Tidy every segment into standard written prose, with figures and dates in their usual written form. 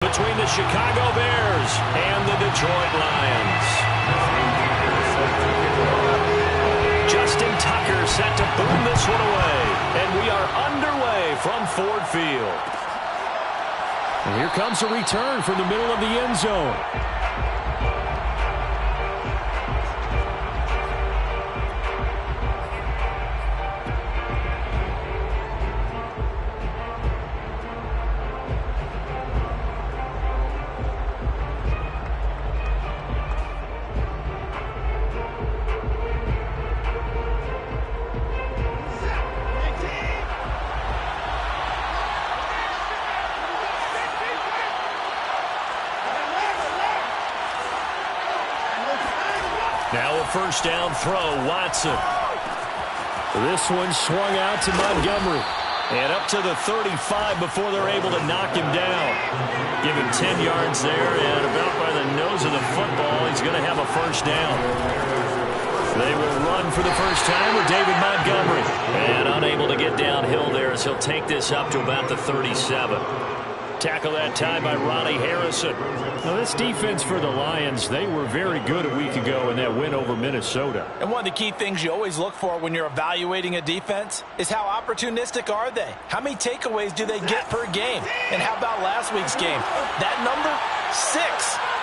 between the Chicago Bears and the Detroit Lions. Justin Tucker set to boom this one away. And we are underway from Ford Field. And here comes a return from the middle of the end zone. Now a first down throw, Watson. This one swung out to Montgomery. And up to the 35 before they're able to knock him down. Give him 10 yards there, and about by the nose of the football, he's going to have a first down. They will run for the first time with David Montgomery. And unable to get downhill there as he'll take this up to about the 37. Tackle that time by Ronnie Harrison. Now this defense for the Lions, they were very good a week ago in that win over Minnesota. And one of the key things you always look for when you're evaluating a defense is how opportunistic are they? How many takeaways do they get per game? And how about last week's game? That number, 6.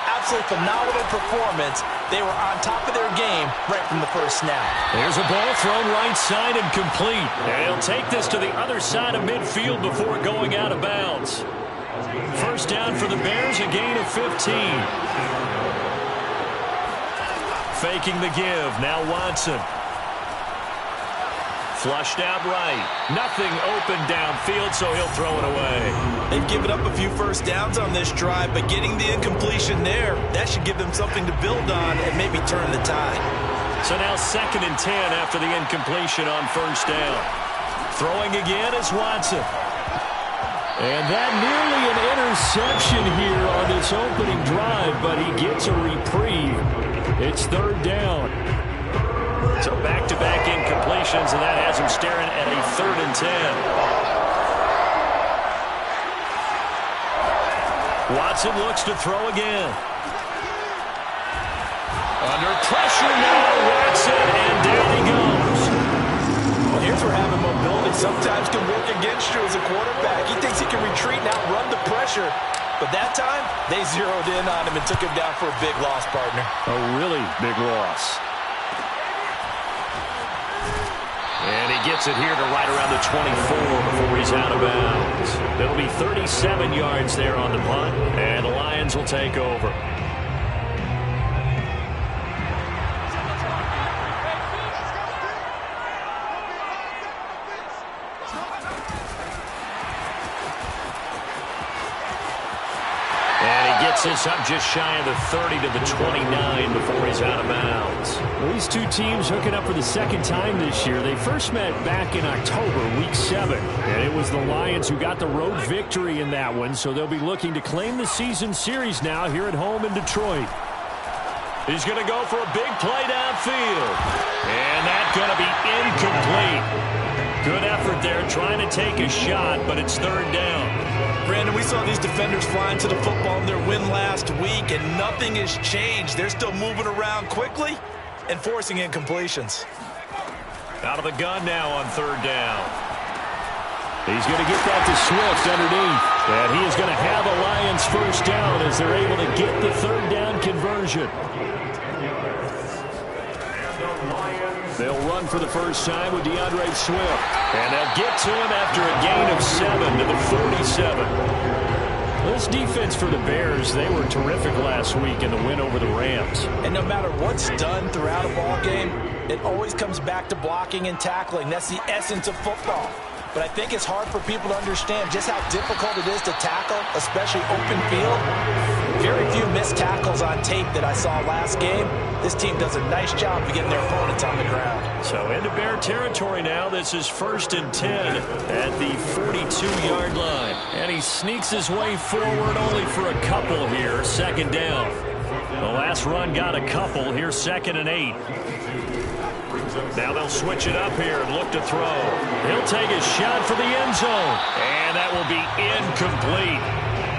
Absolutely phenomenal performance. They were on top of their game right from the first snap. There's a ball thrown right side and complete. And he'll take this to the other side of midfield before going out of bounds. First down for the Bears, a gain of 15. Faking the give, now Watson. Flushed out right. Nothing open downfield, so he'll throw it away. They've given up a few first downs on this drive, but getting the incompletion there, that should give them something to build on and maybe turn the tide. So now 2nd and 10 after the incompletion on first down. Throwing again is Watson. And that nearly an interception here on this opening drive, but he gets a reprieve. It's 3rd down. So back-to-back incompletions, and that has him staring at a 3rd and 10. Watson looks to throw again. Under pressure now, Watson, and down he goes. Well, here's where having mobility sometimes can work against you as a quarterback. He thinks he can retreat and outrun the pressure. But that time, they zeroed in on him and took him down for a big loss, partner. A really big loss. And he gets it here to right around the 24 before he's out of bounds. It'll be 37 yards there on the punt, and the Lions will take over. This up just shy of the 30 to the 29 before he's out of bounds. Well, these two teams hooking up for the 2nd time this year. They first met back in October, week 7. And it was the Lions who got the road victory in that one, so they'll be looking to claim the season series now here at home in Detroit. He's going to go for a big play downfield. And that's going to be incomplete. Good effort there trying to take a shot, but it's 3rd down. Brandon, we saw these defenders flying to the football in their win last week, and nothing has changed. They're still moving around quickly and forcing incompletions. Out of the gun now on 3rd down. He's going to get that to Swift underneath. And he is going to have a Lions first down as they're able to get the 3rd down conversion. They'll run for the first time with DeAndre Swift. And they'll get to him after a gain of 7 to the 47. This defense for the Bears, they were terrific last week in the win over the Rams. And no matter what's done throughout a ball game, it always comes back to blocking and tackling. That's the essence of football. But I think it's hard for people to understand just how difficult it is to tackle, especially open field. Very few missed tackles on tape that I saw last game. This team does a nice job of getting their opponents on the ground. So into Bear territory now. This is 1st and 10 at the 42-yard line. And he sneaks his way forward only for a couple here. 2nd down. The last run got a couple. Here's 2nd and 8. Now they'll switch it up here and look to throw. He'll take a shot for the end zone. And that will be incomplete.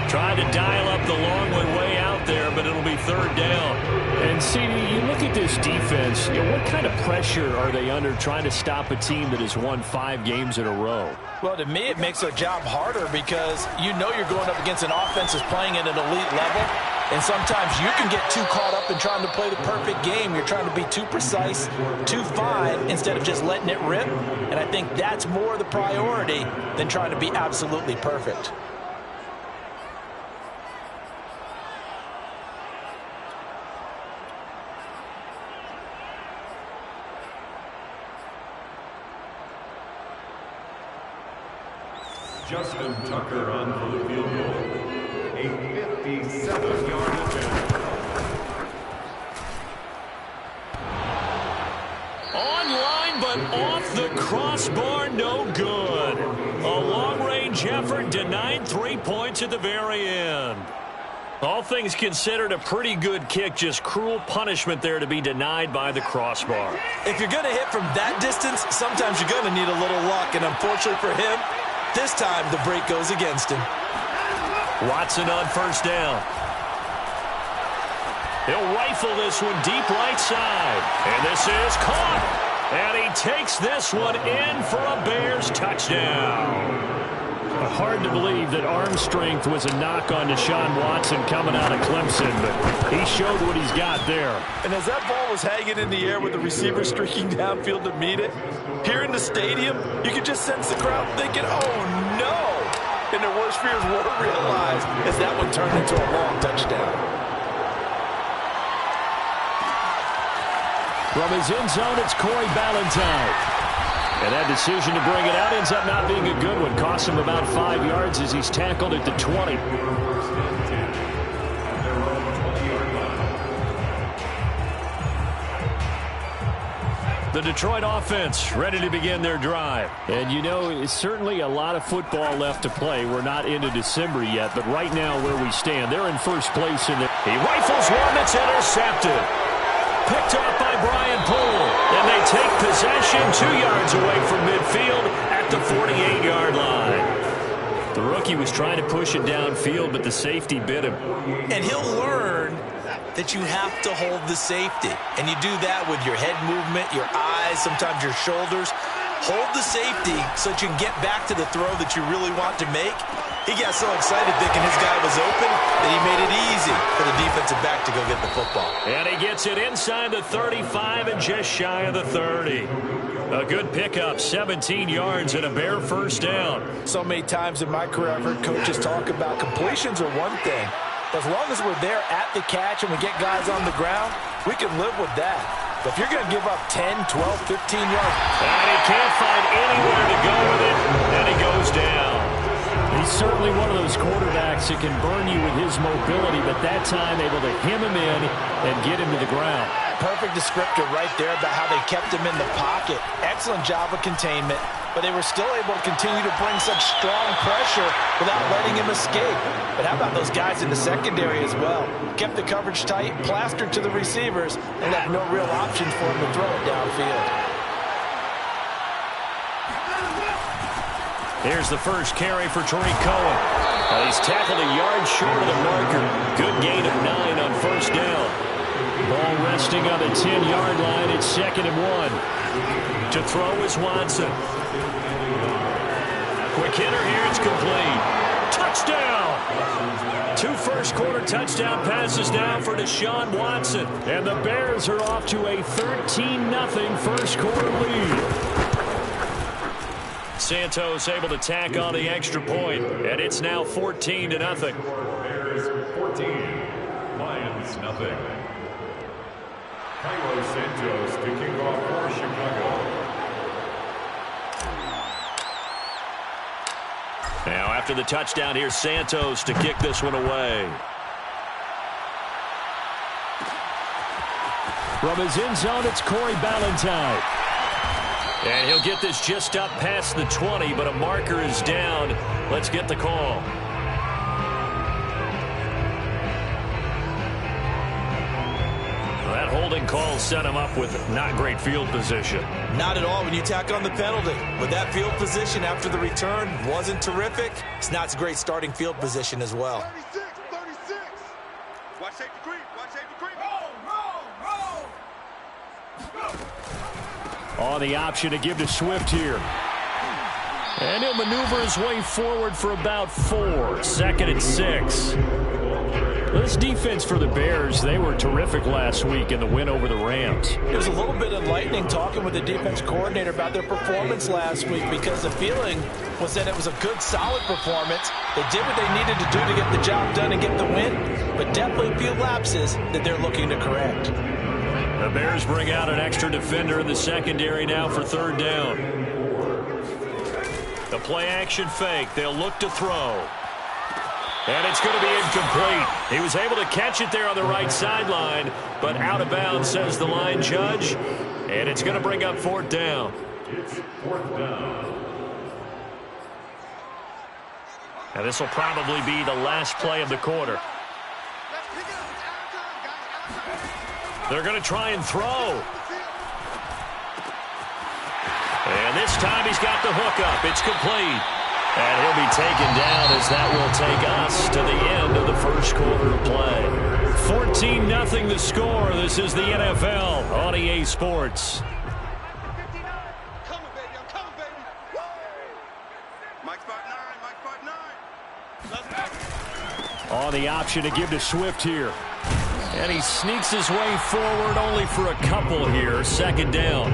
Tried to dial up the long way out there, but it'll be third down. And, CD, you look at this defense, what kind of pressure are they under trying to stop a team that has won 5 games in a row? Well, to me, it makes their job harder because you know you're going up against an offense that's playing at an elite level. And sometimes you can get too caught up in trying to play the perfect game. You're trying to be too precise, too fine, instead of just letting it rip. And I think that's more the priority than trying to be absolutely perfect. Justin Tucker on for the field goal. A 57-yard attempt. Online, but off the crossbar, no good. A long-range effort denied 3 points at the very end. All things considered, a pretty good kick, just cruel punishment there to be denied by the crossbar. If you're going to hit from that distance, sometimes you're going to need a little luck. And unfortunately for him, this time the break goes against him. Watson on first down. He'll rifle this one deep right side. And this is caught. And he takes this one in for a Bears touchdown. Hard to believe that arm strength was a knock on Deshaun Watson coming out of Clemson, but he showed what he's got there. And as that ball was hanging in the air with the receiver streaking downfield to meet it, here in the stadium, you could just sense the crowd thinking, oh no! And their worst fears were realized as that one turned into a long touchdown. From his end zone, it's Corey Ballantyne. And that decision to bring it out ends up not being a good one. Costs him about 5 yards as he's tackled at the 20. The Detroit offense ready to begin their drive. And you know, it's certainly a lot of football left to play. We're not into December yet, but right now where we stand, they're in first place. In the he rifles one that's intercepted. Picked up by Brian Poole. And they take possession 2 yards away from midfield at the 48-yard line. The rookie was trying to push it downfield, but the safety bit him. And he'll learn that you have to hold the safety. And you do that with your head movement, your eyes, sometimes your shoulders. Hold the safety so that you can get back to the throw that you really want to make. He got so excited thinking his guy was open that he made it easy for the defensive back to go get the football. And he gets it inside the 35 and just shy of the 30. A good pickup, 17 yards and a Bear first down. So many times in my career I've heard coaches talk about completions are one thing. As long as we're there at the catch and we get guys on the ground, we can live with that. But if you're going to give up 10, 12, 15 yards. And he can't find anywhere to go with it, and he goes down. He's certainly one of those quarterbacks that can burn you with his mobility, but that time able to hem him in and get him to the ground. Perfect descriptor right there about how they kept him in the pocket. Excellent job of containment, but they were still able to continue to bring such strong pressure without letting him escape. But how about those guys in the secondary as well? Kept the coverage tight, plastered to the receivers, and left no real options for him to throw it downfield. Here's the first carry for Tariq Cohen. He's tackled a yard short of the marker. Good gain of 9 on first down. Ball resting on the 10-yard line. It's 2nd and 1. To throw is Watson. Quick hitter here. It's complete. Touchdown! 2 first-quarter touchdown passes now for Deshaun Watson. And the Bears are off to a 13-0 first-quarter lead. Santos able to tack on the extra point, and it's now 14-0. Bears 14, Lions nothing. Cairo Santos to kick off for Chicago. Now after the touchdown, here's Santos to kick this one away. From his end zone, it's Corey Ballantyne. And he'll get this just up past the 20, but a marker is down. Let's get the call. That holding call set him up with not great field position. Not at all when you tack on the penalty. With that field position after the return wasn't terrific. It's not great starting field position as well. Watch safety creep. Watch safety creep. On the option to give to Swift here. And he'll maneuver his way forward for about 4. 2nd and 6. This defense for the Bears, they were terrific last week in the win over the Rams. It was a little bit enlightening talking with the defense coordinator about their performance last week, because the feeling was that it was a good, solid performance. They did what they needed to do to get the job done and get the win, but definitely a few lapses that they're looking to correct. The Bears bring out an extra defender in the secondary now for 3rd down. The play-action fake. They'll look to throw. And it's going to be incomplete. He was able to catch it there on the right sideline, but out of bounds, says the line judge. And it's going to bring up 4th down. It's 4th down. And this will probably be the last play of the quarter. They're going to try and throw. And this time he's got the hook up. It's complete. And he'll be taken down as that will take us to the end of the first quarter of play. 14-0 the score. This is the NFL on EA Sports. Come on, baby. I'm coming, baby. Woo! Mike spot 9. Mike spot 9. Let's go. On the option to give to Swift here. And he sneaks his way forward only for a couple here. 2nd down.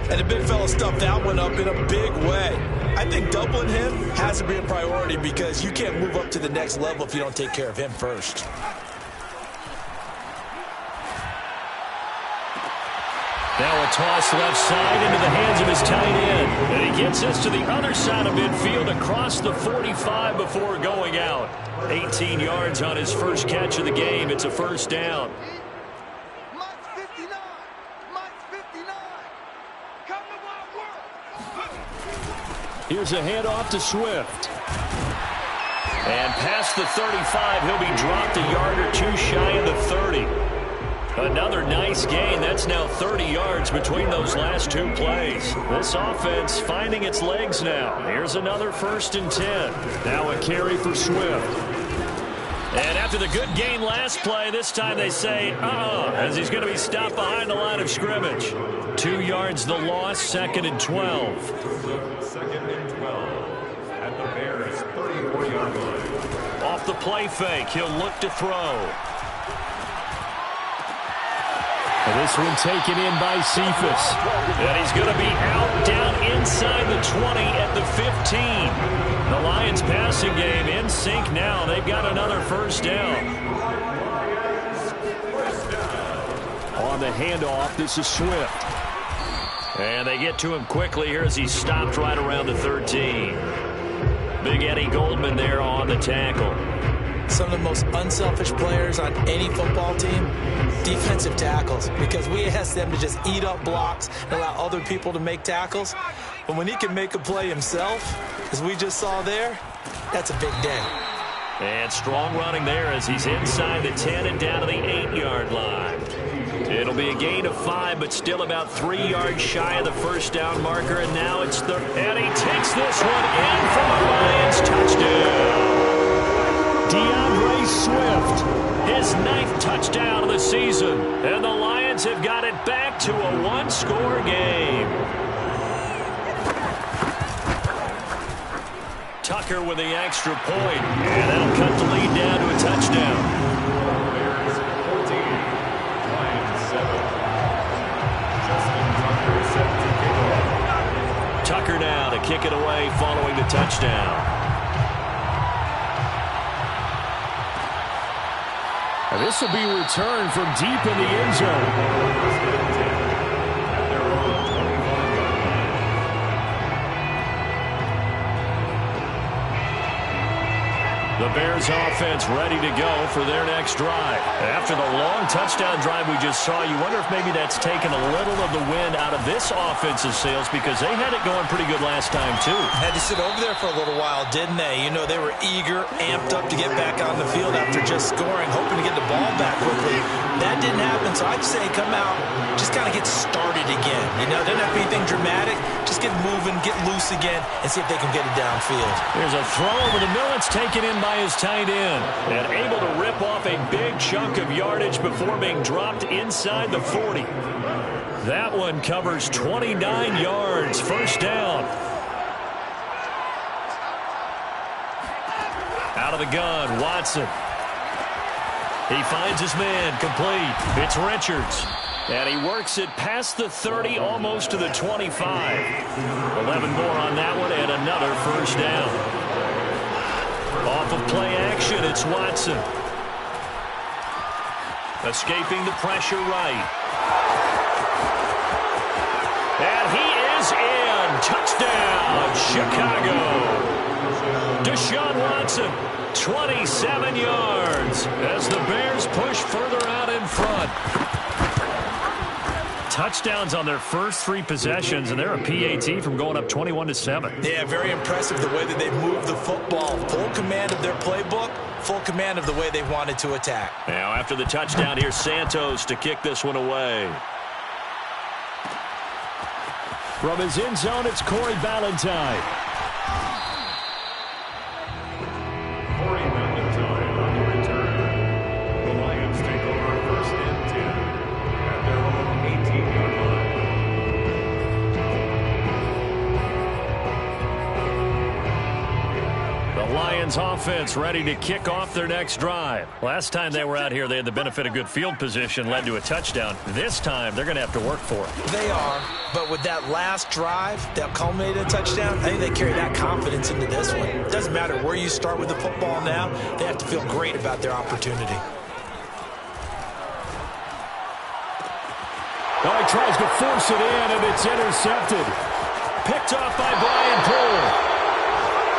And the big fella stuffed that one up in a big way. I think doubling him has to be a priority, because you can't move up to the next level if you don't take care of him first. Now a toss left side into the hands of his tight end. And he gets us to the other side of midfield across the 45 before going out. 18 yards on his first catch of the game. It's a 1st down. Mike's 59. Mike's 59. Come to my world. Here's a handoff to Swift. And past the 35, he'll be dropped a yard or 2 shy of the 30. Another nice gain. That's now 30 yards between those last 2 plays. This offense finding its legs now. Here's another 1st and 10. Now a carry for Swift. And after the good gain last play, this time they say, as he's going to be stopped behind the line of scrimmage. 2 yards the loss, 2nd and 12. 2nd and 12 at the Bears' 34-yard line. Off the play fake, he'll look to throw. And this one taken in by Cephas. And he's going to be out down inside the 20 at the 15. The Lions passing game in sync now. They've got another 1st down. On the handoff, this is Swift. And they get to him quickly here as he's stopped right around the 13. Big Eddie Goldman there on the tackle. Some of the most unselfish players on any football team, defensive tackles, because we ask them to just eat up blocks and allow other people to make tackles. But when he can make a play himself, as we just saw there, that's a big day. And strong running there as he's inside the 10 and down to the 8-yard line. It'll be a gain of 5, but still about 3 yards shy of the 1st down marker. And now it's the... And he takes this one in for the Lions. Touchdown. DeAndre Swift, his 9th touchdown of the season. And the Lions have got it back to a 1-score game. Tucker with the extra point. And that'll cut the lead down to a touchdown. Bears 14, Lions 7. Justin Tucker set to kick off. Tucker now to kick it away following the touchdown. And this will be returned from deep in the end zone. The Bears offense ready to go for their next drive. After the long touchdown drive we just saw, you wonder if maybe that's taken a little of the wind out of this offensive sails, because they had it going pretty good last time too. Had to sit over there for a little while, didn't they? You know, they were eager, amped up to get back on the field after just scoring, hoping to get the ball back quickly. That didn't happen, so I'd say come out, just kind of get started again. You know, doesn't have to be anything dramatic. Just get moving, get loose again, and see if they can get it downfield. There's a throw over the middle. It's taken in by his tight end. And able to rip chip off a big chunk of yardage before being dropped inside the 40. That one covers 29 yards. First down. Out of the gun, Watson. He finds his man, complete. It's Richards. And he works it past the 30, almost to the 25. 11 more on that one, and another first down. Off of play action, it's Watson. Escaping the pressure right. And he is in. Touchdown, Chicago. Deshaun Watson, 27 yards as the Bears push further out in front. Touchdowns on their first 3 possessions, and they're a PAT from going up 21-7. Yeah, very impressive the way that they moved the football. Full command of their playbook, full command of the way they wanted to attack. Now after the touchdown, here's Santos to kick this one away. From his end zone, it's Corey Ballantyne. Corey Ballantyne on the return. The Lions take over first and 10 at their own 18-yard line. The Lions offense ready to kick off their next drive. Last time they were out here, they had the benefit of good field position, led to a touchdown. This time, they're going to have to work for it. They are, but with that last drive that culminated in a touchdown, I think they carry that confidence into this one. It doesn't matter where you start with the football now, they have to feel great about their opportunity. Oh, he tries to force it in, and it's intercepted. Picked off by Brian Poole.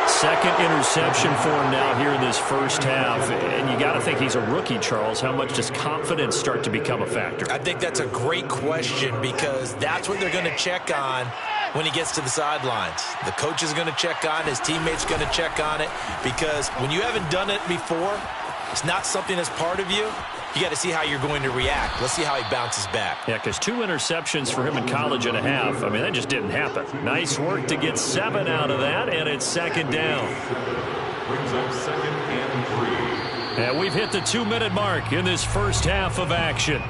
Second interception for him now here in this first half. And you got to think he's a rookie, Charles. How much does confidence start to become a factor? I think that's a great question because that's what they're going to check on when he gets to the sidelines. The coach is going to check on it. His teammates going to check on it because when you haven't done it before, it's not something that's part of you. You got to see how you're going to react. Let's see how he bounces back. Yeah, because 2 interceptions for him in college and a half. I mean, that just didn't happen. Nice work to get 7 out of that, and it's second down. Brings up second and 3. And we've hit the 2-minute mark in this first half of action.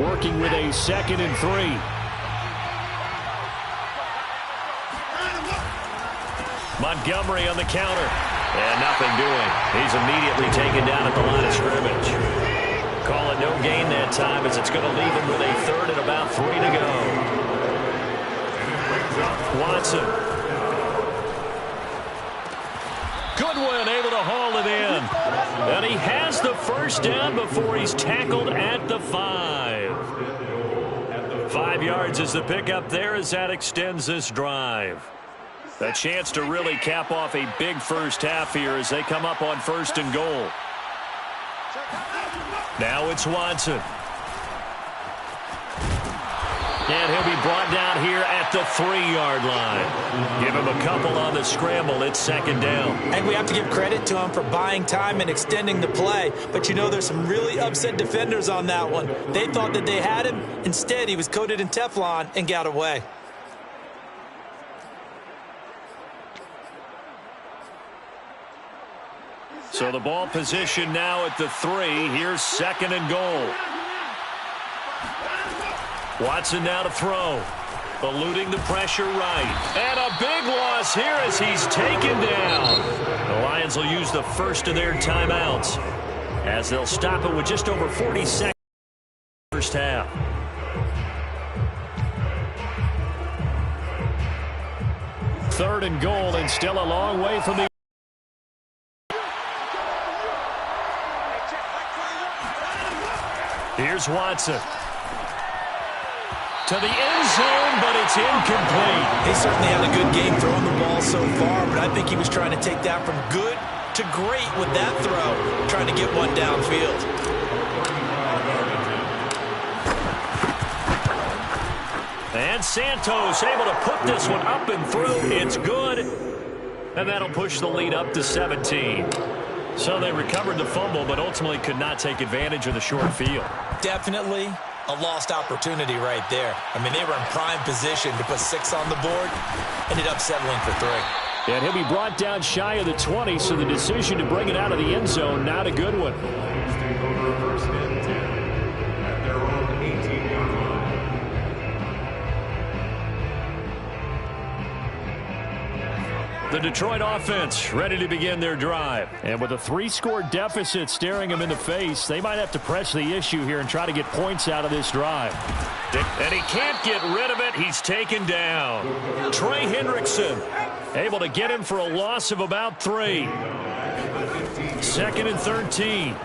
Working with a second and 3. Montgomery on the counter. And nothing doing. He's immediately taken down at the line of scrimmage. Call it no gain that time as it's going to leave him with a third and about 3 to go. Watson. Goodwin able to haul it in. And he has the first down before he's tackled at the 5. 5 yards is the pickup there as that extends this drive. A chance to really cap off a big first half here as they come up on 1st and goal. Now it's Watson. And he'll be brought down here at the 3-yard line. Give him a couple on the scramble. It's second down. And we have to give credit to him for buying time and extending the play. But you know there's some really upset defenders on that one. They thought that they had him. Instead, he was coated in Teflon and got away. So the ball position now at the 3. Here's second and goal. Watson now to throw. Eluding the pressure right. And a big loss here as he's taken down. The Lions will use the first of their timeouts as they'll stop it with just over 40 seconds in the first half. Third and goal and still a long way from the Here's Watson. To the end zone, but it's incomplete. He certainly had a good game throwing the ball so far, but I think he was trying to take that from good to great with that throw, trying to get one downfield. And Santos able to put this one up and through. It's good. And that'll push the lead up to 17. So they recovered the fumble, but ultimately could not take advantage of the short field. Definitely a lost opportunity right there. I mean, they were in prime position to put 6 on the board. Ended up settling for 3. And he'll be brought down shy of the 20, so the decision to bring it out of the end zone, not a good one. The Detroit offense ready to begin their drive. And with a 3-score deficit staring them in the face, they might have to press the issue here and try to get points out of this drive. And he can't get rid of it. He's taken down. Trey Hendrickson able to get him for a loss of about 3. 2nd and 13.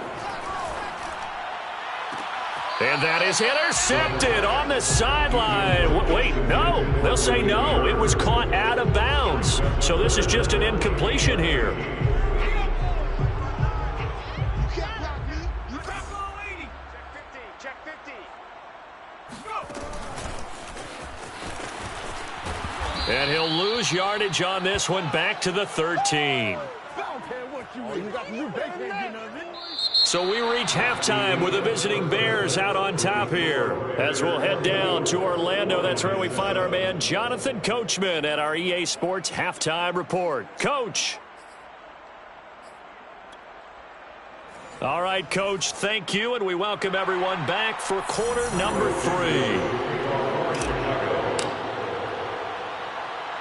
And that is intercepted on the sideline. Wait, no. They'll say no. It was caught out of bounds. So this is just an incompletion here. And he'll lose yardage on this one, back to the 13. So we reach halftime with the visiting Bears out on top here. As we'll head down to Orlando, that's where we find our man Jonathan Coachman at our EA Sports Halftime Report. Coach. All right, Coach, thank you, and we welcome everyone back for quarter number 3.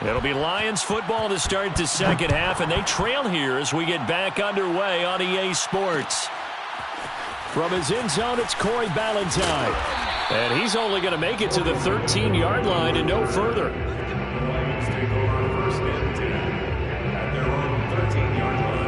It'll be Lions football to start the second half, and they trail here as we get back underway on EA Sports. From his end zone, it's Corey Ballantyne. And he's only going to make it to the 13-yard line and no further. Lions take over first and 10 at their own 13-yard line.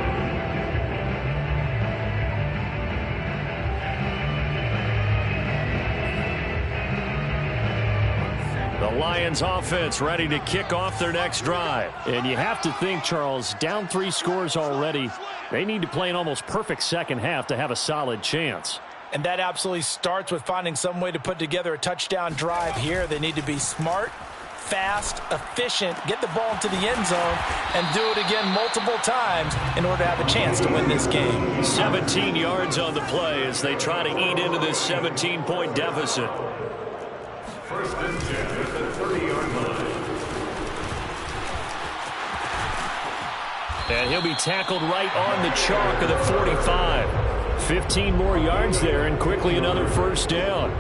The Lions offense ready to kick off their next drive. And you have to think, Charles, down 3 scores already. They need to play an almost perfect second half to have a solid chance. And that absolutely starts with finding some way to put together a touchdown drive here. They need to be smart, fast, efficient, get the ball into the end zone, and do it again multiple times in order to have a chance to win this game. 17 yards on the play as they try to eat into this 17-point deficit. First and 10 at the 30-yard line. And he'll be tackled right on the chalk of the 45. 15 more yards there, and quickly another first down.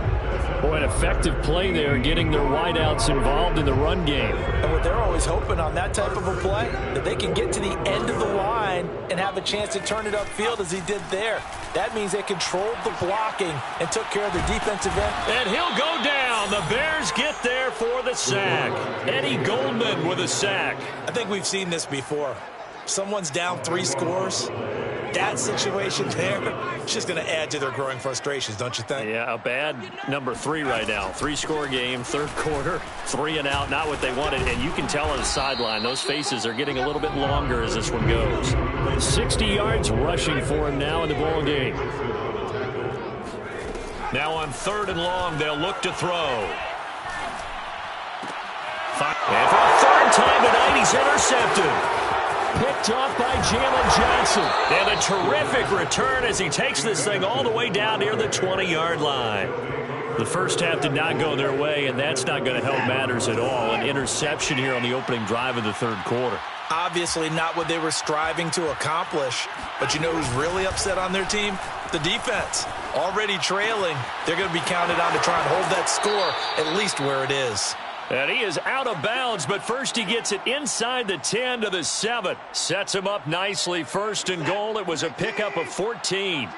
Boy, an effective play there, getting their wideouts involved in the run game. And what they're always hoping on that type of a play, that they can get to the end of the line and have a chance to turn it upfield as he did there. That means they controlled the blocking and took care of their defensive end. And he'll go down. The Bears get there for the sack. Eddie Goldman with a sack. I think we've seen this before. Someone's down 3 scores. That situation there, it's just going to add to their growing frustrations, don't you think? Yeah, a bad number 3 right now. 3-score game, third quarter, 3 and out, not what they wanted. And you can tell on the sideline, those faces are getting a little bit longer as this one goes. 60 yards rushing for him now in the ball game. Now on 3rd and long, they'll look to throw. And for a 3rd time tonight, he's intercepted. Picked off by Jalen Johnson. And a terrific return as he takes this thing all the way down near the 20-yard line. The first half did not go their way, and that's not going to help matters at all. An interception here on the opening drive of the 3rd quarter. Obviously not what they were striving to accomplish. But you know who's really upset on their team? The defense. Already trailing. They're going to be counted on to try and hold that score at least where it is. And he is out of bounds, but first he gets it inside the 10 to the 7. Sets him up nicely. 1st and goal. It was a pickup of 14.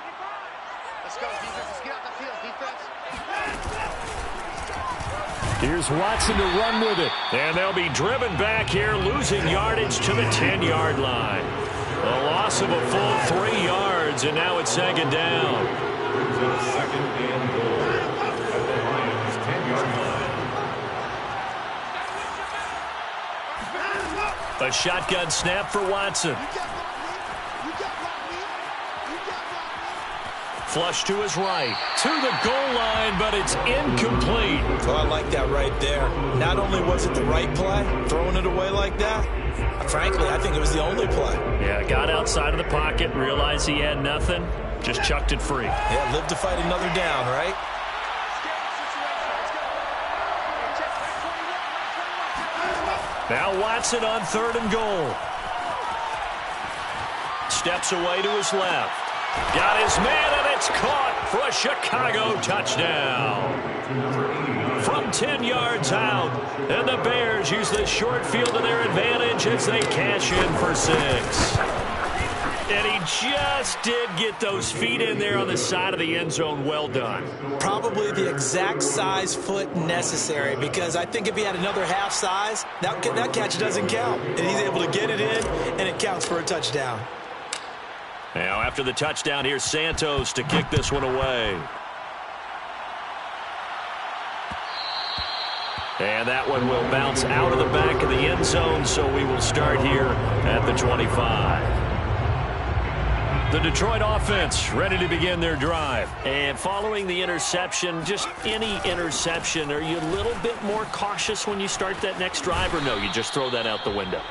Let's go, defense. Let's get out the field, defense. Here's Watson to run with it. And they'll be driven back here, losing yardage to the 10-yard line. A loss of a full 3 yards, and now it's 2nd down. 2nd and goal at the Lions' 10-yard line. A shotgun snap for Watson. Flush to his right. To the goal line, but it's incomplete. Well, I like that right there. Not only was it the right play, throwing it away like that, frankly, I think it was the only play. Yeah, got outside of the pocket, realized he had nothing, just chucked it free. Yeah, live to fight another down, right? Now Watson on 3rd and goal. steps away to his left. Got his man, and it's caught for a Chicago touchdown. From 10 yards out, and the Bears use the short field to their advantage as they cash in for 6. And he just did get those feet in there on the side of the end zone. Well done. Probably the exact size foot necessary, because I think if he had another half size, that catch doesn't count. And he's able to get it in, and it counts for a touchdown. Now after the touchdown, here's Santos to kick this one away. And that one will bounce out of the back of the end zone, so we will start here at the 25. The Detroit offense ready to begin their drive. And following the interception, just any interception, are you a little bit more cautious when you start that next drive, or no, you just throw that out the window?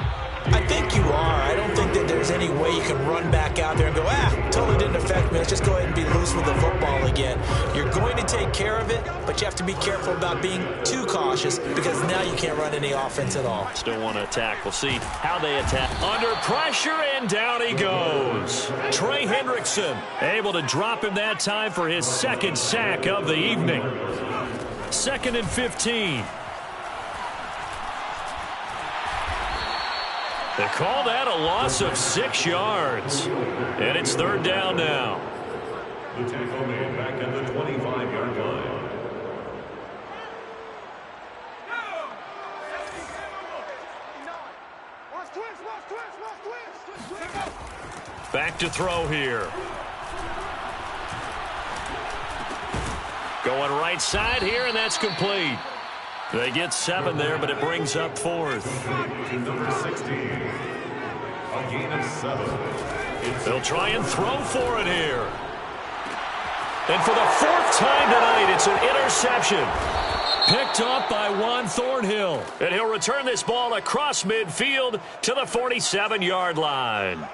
I think you are. I don't think that there's any way you can run back out there and go, totally didn't affect me. Let's just go ahead and be loose with the football again. You're going to take care of it, but you have to be careful about being too cautious, because now you can't run any offense at all. Still want to attack. We'll see how they attack. Under pressure, and down he goes. Trey Hendrickson able to drop him that time for his second sack of the evening. 2nd and 15. They call that a loss of 6 yards. And it's 3rd down now. The tackle made back at the 25-yard line. Back to throw here. Going right side here, and that's complete. They get 7 there, but it brings up 4th. Number 16. A gain of 7. They'll try and throw for it here. And for the 4th time tonight, it's an interception. Picked up by Juan Thornhill. And he'll return this ball across midfield to the 47-yard line.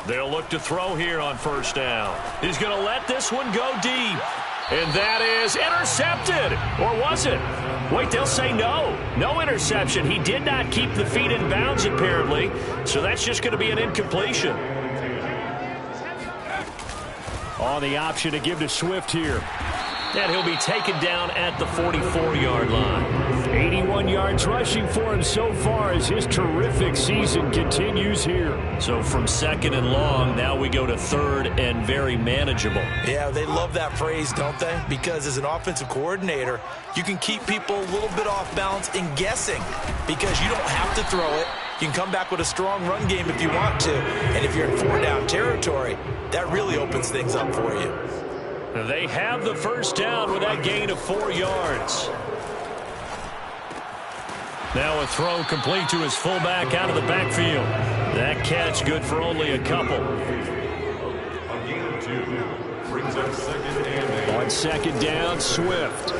They'll look to throw here on 1st down. He's going to let this one go deep. And that is intercepted. Or was it? Wait, they'll say no. No interception. He did not keep the feet in bounds, apparently. So that's just going to be an incompletion. On the option to give to Swift here. And he'll be taken down at the 44-yard line. 81 yards rushing for him so far as his terrific season continues here. So from 2nd and long, now we go to 3rd and very manageable. Yeah, they love that phrase, don't they? Because as an offensive coordinator, you can keep people a little bit off balance and guessing, because you don't have to throw it. You can come back with a strong run game if you want to. And if you're in 4-down territory, that really opens things up for you. They have the 1st down with that gain of 4 yards. Now a throw complete to his fullback out of the backfield. That catch good for only a couple. A gain of 2. Brings up 2nd and 8. On 2nd down, Swift.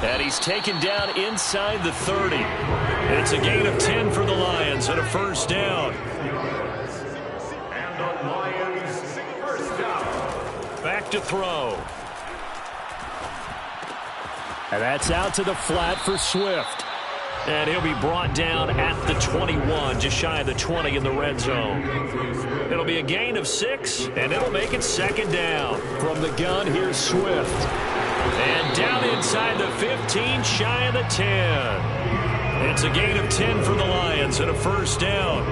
And he's taken down inside the 30. It's a gain of 10 for the Lions and a 1st down. And the Lions 1st down. Back to throw. And that's out to the flat for Swift. And he'll be brought down at the 21, just shy of the 20 in the red zone. It'll be a gain of 6, and it'll make it 2nd down. From the gun, here's Swift. And down inside the 15, shy of the 10. It's a gain of 10 for the Lions and a 1st down.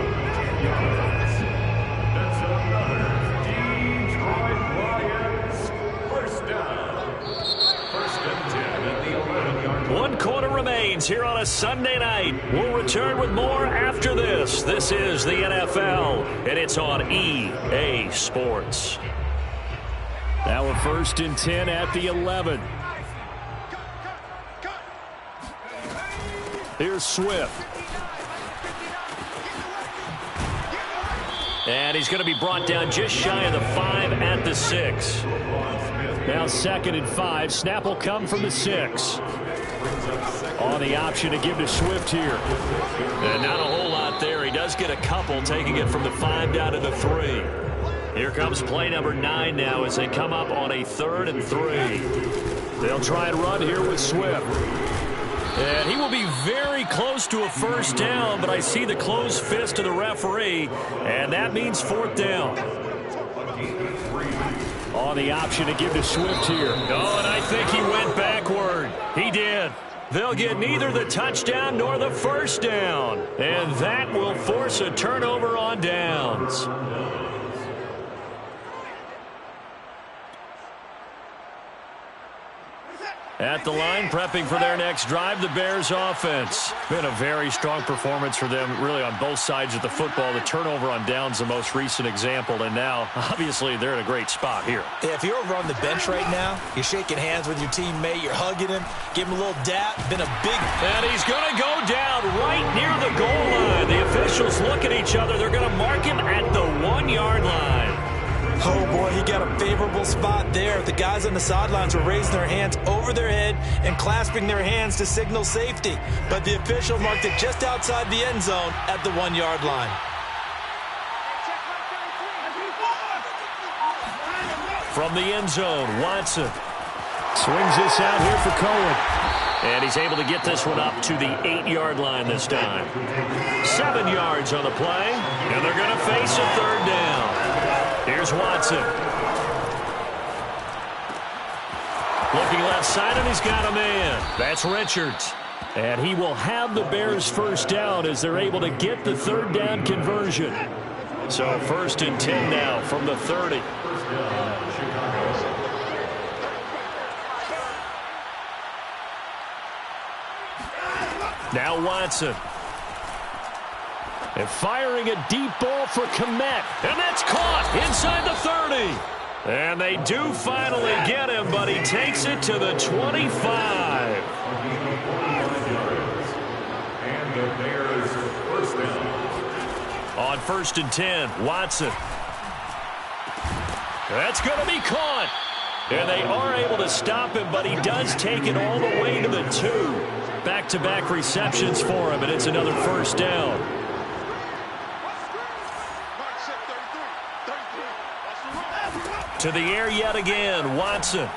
One quarter remains here on a Sunday night. We'll return with more after this. This is the NFL, and it's on EA Sports. Now a 1st and 10 at the 11. Here's Swift. And he's going to be brought down just shy of the 5 at the 6. Now 2nd and 5. Snap will come from the 6. On the option to give to Swift here. And not a whole lot there. He does get a couple, taking it from the 5 down to the 3. Here comes play number 9 now as they come up on a 3rd and 3. They'll try and run here with Swift. And he will be very close to a first down, but I see the closed fist of the referee, and that means fourth down. On the option to give to Swift here. Oh, and I think he went backward. He did. They'll get neither the touchdown nor the first down. And that will force a turnover on downs. At the line, prepping for their next drive, the Bears offense. Been a very strong performance for them, really, on both sides of the football. The turnover on downs, the most recent example, and now, obviously, they're in a great spot here. Yeah, if you're over on the bench right now, you're shaking hands with your teammate, you're hugging him, give him a little dap, been a big... And he's going to go down right near the goal line. The officials look at each other. They're going to mark him at the 1-yard line. Oh, boy, he got a favorable spot there. The guys on the sidelines were raising their hands over their head and clasping their hands to signal safety. But the official marked it just outside the end zone at the 1-yard line. From the end zone, Watson swings this out here for Cohen. And he's able to get this one up to the 8-yard line this time. 7 yards on the play, and they're going to face a third down. Here's Watson. Looking left side, and he's got a man. That's Richards. And he will have the Bears first down as they're able to get the third down conversion. So 1st and 10 now from the 30. Now Watson. And firing a deep ball for Kmet. And that's caught inside the 30. And they do finally get him, but he takes it to the 25. And the Bears first down. On 1st and 10, Watson. That's going to be caught. And they are able to stop him, but he does take it all the way to the 2. Back-to-back receptions for him, and it's another first down. To the air yet again, Watson.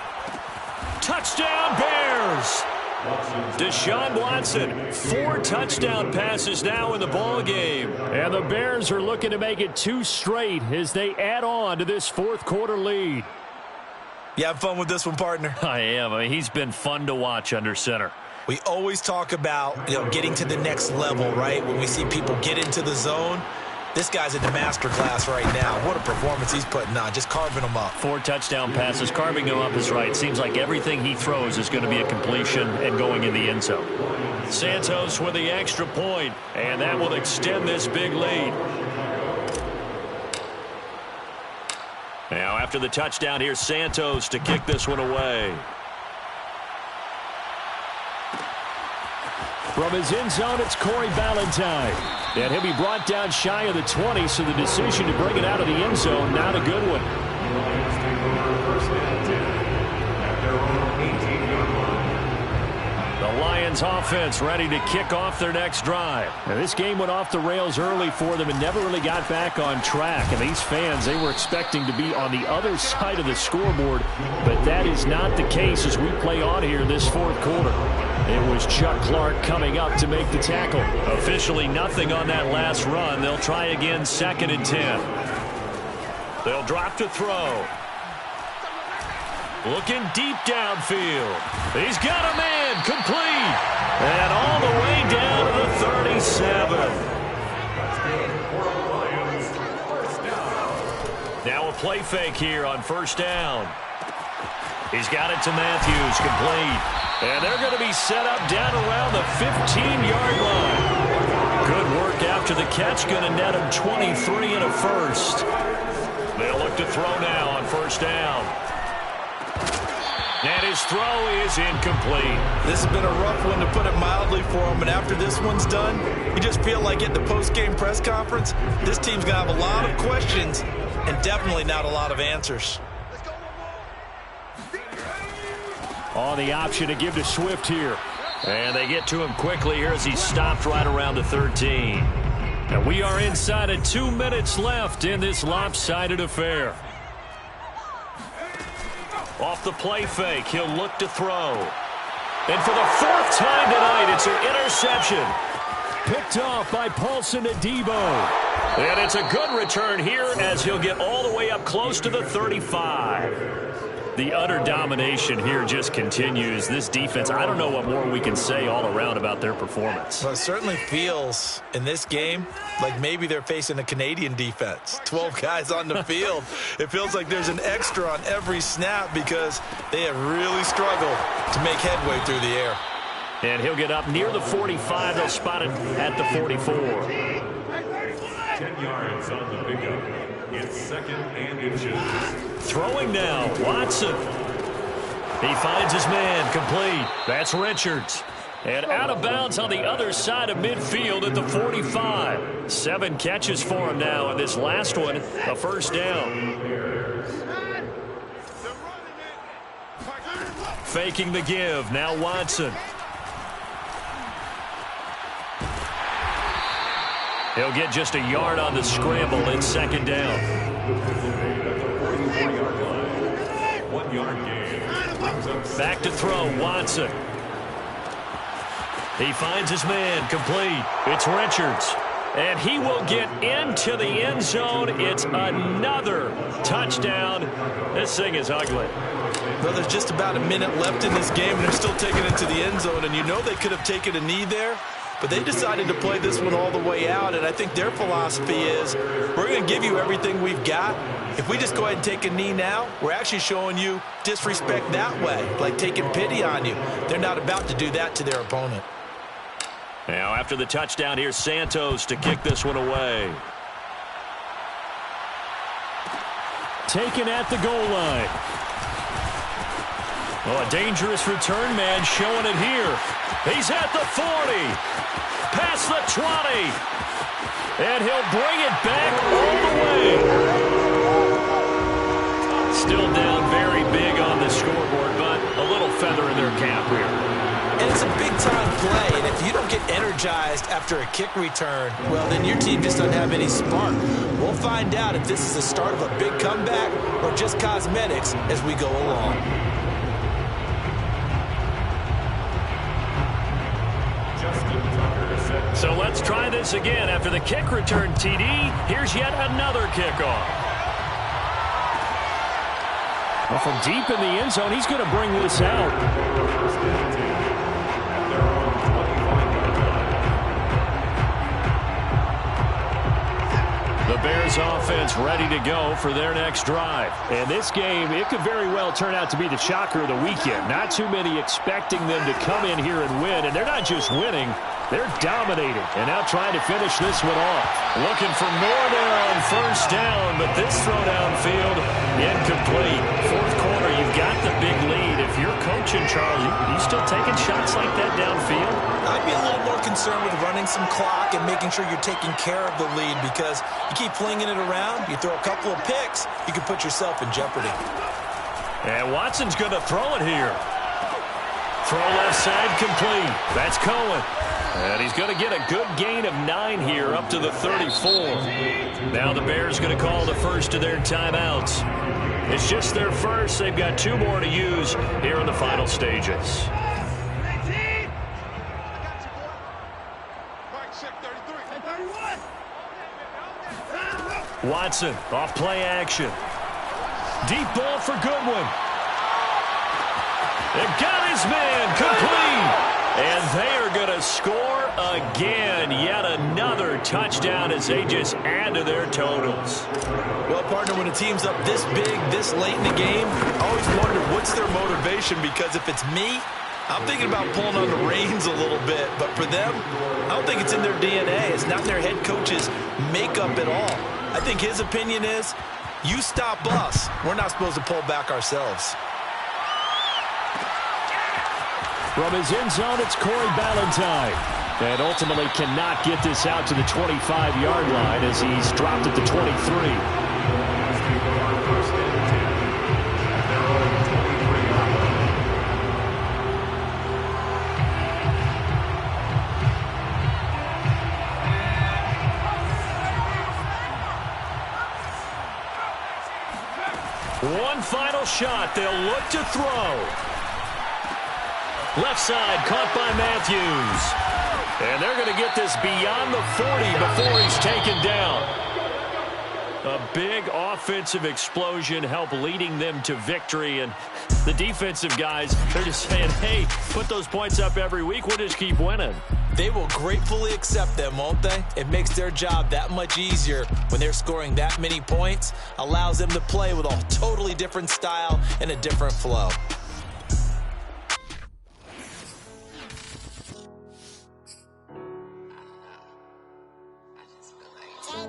Touchdown, Bears! Deshaun Watson, 4 touchdown passes now in the ball game. And the Bears are looking to make it 2 straight as they add on to this 4th quarter lead. You have fun with this one, partner? I am. I mean, he's been fun to watch under center. We always talk about, getting to the next level, right? When we see people get into the zone. This guy's in the master class right now. What a performance he's putting on, just carving them up. 4 touchdown passes, carving them up is right. Seems like everything he throws is going to be a completion and going in the end zone. Santos with the extra point, and that will extend this big lead. Now after the touchdown, here's Santos to kick this one away. From his end zone, it's Corey Ballantyne. And he'll be brought down shy of the 20, so the decision to bring it out of the end zone, not a good one. The Lions offense ready to kick off their next drive. Now, this game went off the rails early for them and never really got back on track. And these fans, they were expecting to be on the other side of the scoreboard, but that is not the case as we play on here this 4th quarter. It was Chuck Clark coming up to make the tackle. Officially nothing on that last run. They'll try again 2nd and 10. They'll drop to throw. Looking deep downfield. He's got a man complete. And all the way down to the 37. Now a play fake here on 1st down. He's got it to Matthews, complete. And they're going to be set up down around the 15-yard line. Good work after the catch. Going to net him 23 and a first. They'll look to throw now on 1st down. And his throw is incomplete. This has been a rough one, to put it mildly, for him. And after this one's done, you just feel like at the post-game press conference, this team's going to have a lot of questions and definitely not a lot of answers. On the option to give to Swift here. And they get to him quickly here as he's stopped right around the 13. And we are inside of 2 minutes left in this lopsided affair. Off the play fake, he'll look to throw. And for the fourth time tonight, it's an interception. Picked off by Paulson Adebo. And it's a good return here as he'll get all the way up close to the 35. The utter domination here just continues. This defense, I don't know what more we can say all around about their performance. Well, it certainly feels in this game like maybe they're facing a Canadian defense. 12 guys on the field. It feels like there's an extra on every snap because they have really struggled to make headway through the air. And he'll get up near the 45. They'll spot it at the 44. 10 yards on the pickup. It's 2nd and inches. Throwing now, Watson. He finds his man, complete. That's Richards. And out of bounds on the other side of midfield at the 45. 7 catches for him now, and this last one, a first down. Faking the give, now Watson. He'll get just a yard on the scramble in 2nd down. 1 yard gain. Back to throw, Watson. He finds his man, complete. It's Richards. And he will get into the end zone. It's another touchdown. This thing is ugly. Well, there's just about a minute left in this game, and they're still taking it to the end zone. And you know they could have taken a knee there, but they decided to play this one all the way out. And I think their philosophy is, we're going to give you everything we've got. If we just go ahead and take a knee now, we're actually showing you disrespect that way, like taking pity on you. They're not about to do that to their opponent. Now, after the touchdown, here's Santos to kick this one away. Taken at the goal line. Oh, a dangerous return man showing it here. He's at the 40. Past the 20. And he'll bring it back all the way. Still down very big on the scoreboard, but a little feather in their cap here. And it's a big-time play, and if you don't get energized after a kick return, well, then your team just doesn't have any spark. We'll find out if this is the start of a big comeback or just cosmetics as we go along. So let's try this again. After the kick return, TD, here's yet another kickoff. Well, from deep in the end zone, he's going to bring this out. The Bears offense ready to go for their next drive. And this game, it could very well turn out to be the shocker of the weekend. Not too many expecting them to come in here and win. And they're not just winning, they're dominating. And now trying to finish this one off. Looking for more there on first down, but this throw downfield, incomplete. Fourth quarter, you've got the big lead. If you're coaching, Charles, you still taking shots like that downfield? I'd be a little more concerned with running some clock and making sure you're taking care of the lead, because you keep flinging it around, you throw a couple of picks, you can put yourself in jeopardy. And Watson's going to throw it here. Throw left side complete. That's Cohen. And he's going to get a good gain of 9 here up to the 34. Now the Bears going to call the first of their timeouts. It's just their first. They've got 2 more to use here in the final stages. Watson off play action. Deep ball for Goodwin. It got his man complete. And they are going to score again. Yet another touchdown as they just add to their totals. Well, partner, when a team's up this big, this late in the game, I always wonder what's their motivation, because if it's me, I'm thinking about pulling on the reins a little bit. But for them, I don't think it's in their DNA. It's not in their head coach's makeup at all. I think his opinion is, you stop us. We're not supposed to pull back ourselves. From his end zone, it's Corey Ballantyne. And ultimately cannot get this out to the 25-yard line as he's dropped at the 23. One final shot. They'll look to throw. Left side, caught by Matthews. And they're going to get this beyond the 40 before he's taken down. A big offensive explosion helped leading them to victory. And the defensive guys, they're just saying, hey, put those points up every week. We'll just keep winning. They will gratefully accept them, won't they? It makes their job that much easier when they're scoring that many points. Allows them to play with a totally different style and a different flow.